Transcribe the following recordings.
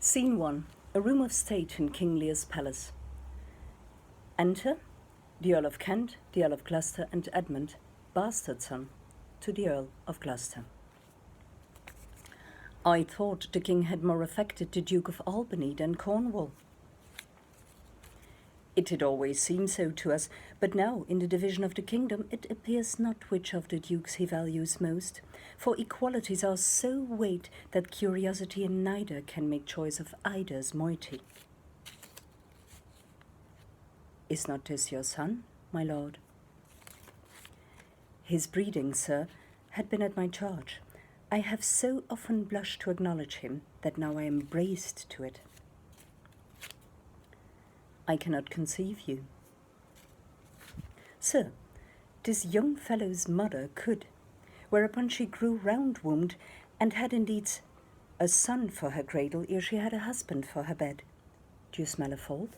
Scene 1. A room of state in King Lear's palace. Enter the Earl of Kent, the Earl of Gloucester, and Edmund, bastard son to the Earl of Gloucester. I thought the king had more affected the Duke of Albany than Cornwall. It had always seemed so to us, but now, in the division of the kingdom, it appears not which of the dukes he values most, for equalities are so weighed that curiosity in neither can make choice of either's moiety. Is not this your son, my lord? His breeding, sir, had been at my charge. I have so often blushed to acknowledge him that now I am braced to it. I cannot conceive you. Sir, this young fellow's mother could, whereupon she grew round-wombed, and had indeed a son for her cradle ere she had a husband for her bed. Do you smell a fault?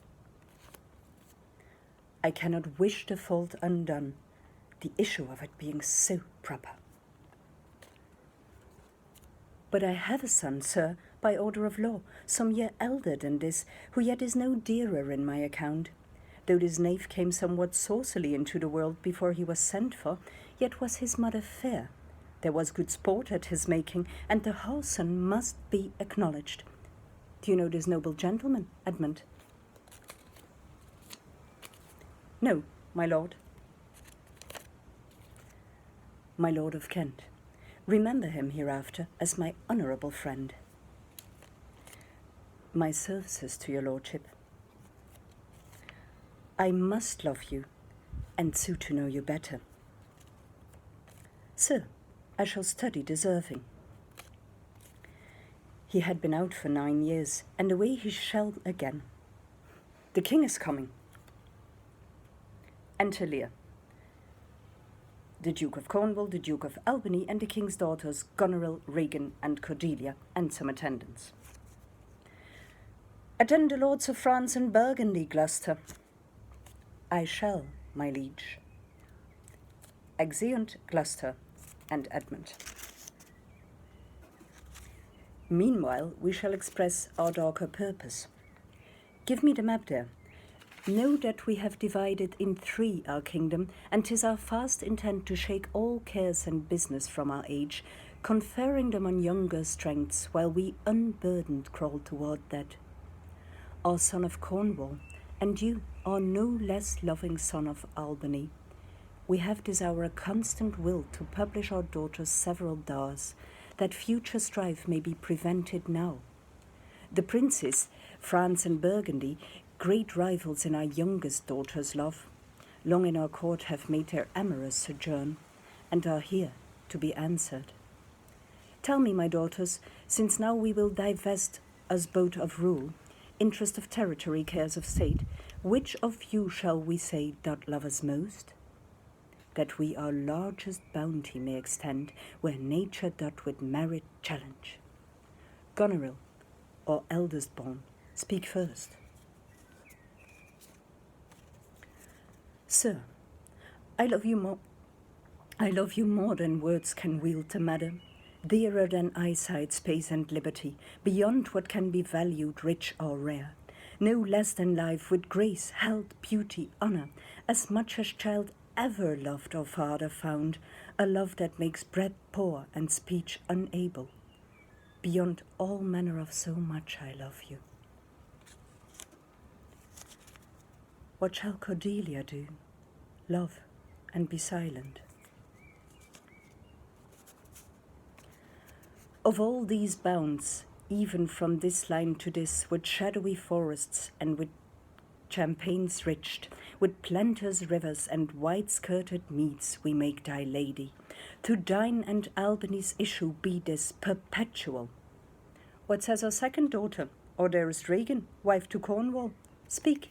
I cannot wish the fault undone, the issue of it being so proper. But I have a son, sir, by order of law, some year elder than this, who yet is no dearer in my account. Though this knave came somewhat saucily into the world before he was sent for, yet was his mother fair. There was good sport at his making, and the whoreson must be acknowledged. Do you know this noble gentleman, Edmund? No, my lord. My lord of Kent. Remember him hereafter as my honourable friend. My services to your lordship. I must love you, and so to know you better. Sir, I shall study deserving. He had been out for 9 years, and away he shall again. The king is coming. Enter Lear. The Duke of Cornwall, the Duke of Albany, and the king's daughters Goneril, Regan, and Cordelia, and some attendants. Attend the lords of France and Burgundy, Gloucester. I shall, my liege. Exeunt Gloucester and Edmund. Meanwhile, we shall express our darker purpose. Give me the map there. Know that we have divided in 3 our kingdom, and 'tis our fast intent to shake all cares and business from our age, conferring them on younger strengths, while we unburdened crawl toward that. Our son of Cornwall, and you, our no less loving son of Albany, we have this hour a constant will to publish our daughter's several dowers, that future strife may be prevented now. The princes, France and Burgundy, great rivals in our youngest daughter's love, long in our court have made their amorous sojourn, and are here to be answered. Tell me, my daughters, since now we will divest us both of rule, interest of territory, cares of state, which of you shall we say doth love us most? That we our largest bounty may extend, where nature doth with merit challenge. Goneril, our eldest born, speak first. Sir, I love you more than words can wield the matter, dearer than eyesight, space, and liberty, beyond what can be valued, rich or rare, no less than life, with grace, health, beauty, honour, as much as child ever loved or father found, a love that makes bread poor and speech unable. Beyond all manner of so much I love you. What shall Cordelia do? Love and be silent. Of all these bounds, even from this line to this, with shadowy forests and with champaigns riched, with plenteous rivers and wide-skirted meads, we make thy lady. To thine and Albany's issue be this perpetual. What says our second daughter? Or there is Regan, wife to Cornwall. Speak.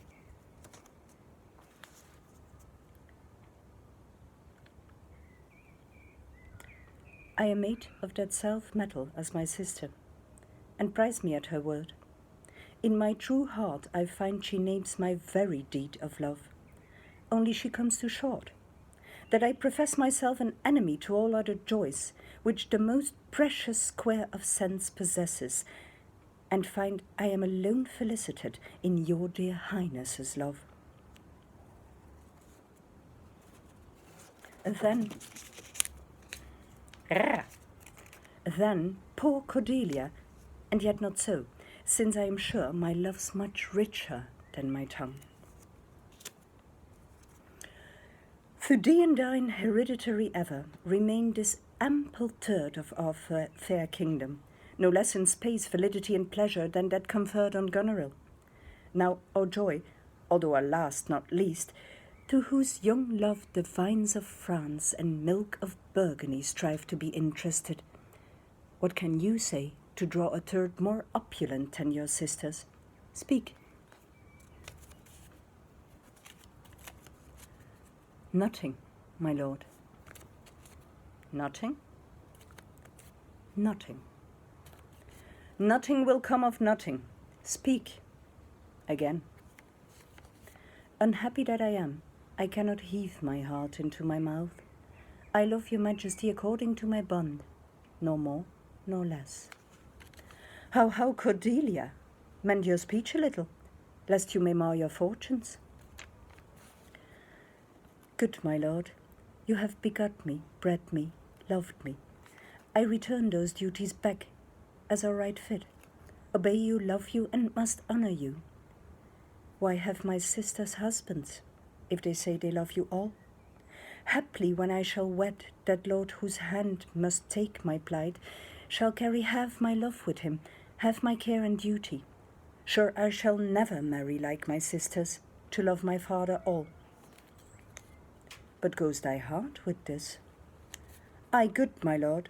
I am made of that self-metal as my sister, and prize me at her word. In my true heart I find she names my very deed of love, only she comes too short. That I profess myself an enemy to all other joys, which the most precious square of sense possesses, and find I am alone felicited in your dear highness's love. Then poor Cordelia, and yet not so, since I am sure my love's much richer than my tongue. For thee and thine hereditary ever remain this ample third of our fair kingdom, no less in space, validity, and pleasure than that conferred on Goneril. Now our joy, although our last not least, to whose young love the vines of France and milk of Burgundy strive to be interested. What can you say to draw a third more opulent than your sisters? Speak. Nothing, my lord. Nothing? Nothing. Nothing will come of nothing. Speak. Again. Unhappy that I am, I cannot heave my heart into my mouth. I love your majesty according to my bond, no more, nor less. How, Cordelia? Mend your speech a little, lest you may mar your fortunes. Good my lord, you have begot me, bred me, loved me. I return those duties back, as are right fit. Obey you, love you, and must honor you. Why have my sisters husbands, if they say they love you all? Haply when I shall wed, that lord whose hand must take my plight, shall carry half my love with him, half my care and duty. Sure I shall never marry like my sisters, to love my father all. But goes thy heart with this? Ay, good my lord,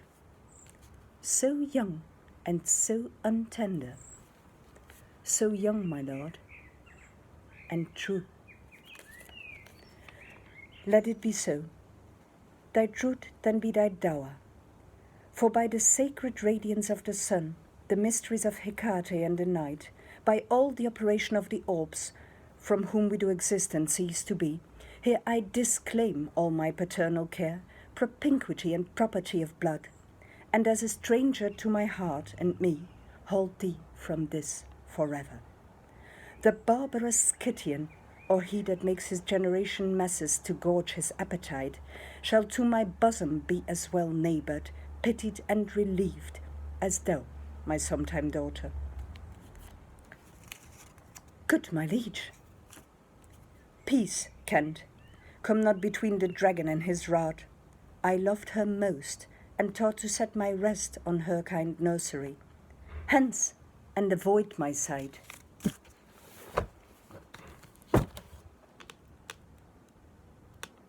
so young and so untender, so young my lord, and true. Let it be so. Thy truth then be thy dower. For by the sacred radiance of the sun, the mysteries of Hecate and the night, by all the operation of the orbs, from whom we do exist and cease to be, here I disclaim all my paternal care, propinquity and property of blood, and as a stranger to my heart and me, hold thee from this forever. The barbarous Scythian, or he that makes his generation messes to gorge his appetite, shall to my bosom be as well neighboured, pitied and relieved, as thou, my sometime daughter. Good my liege. Peace, Kent, come not between the dragon and his rod. I loved her most, and taught to set my rest on her kind nursery. Hence, and avoid my sight.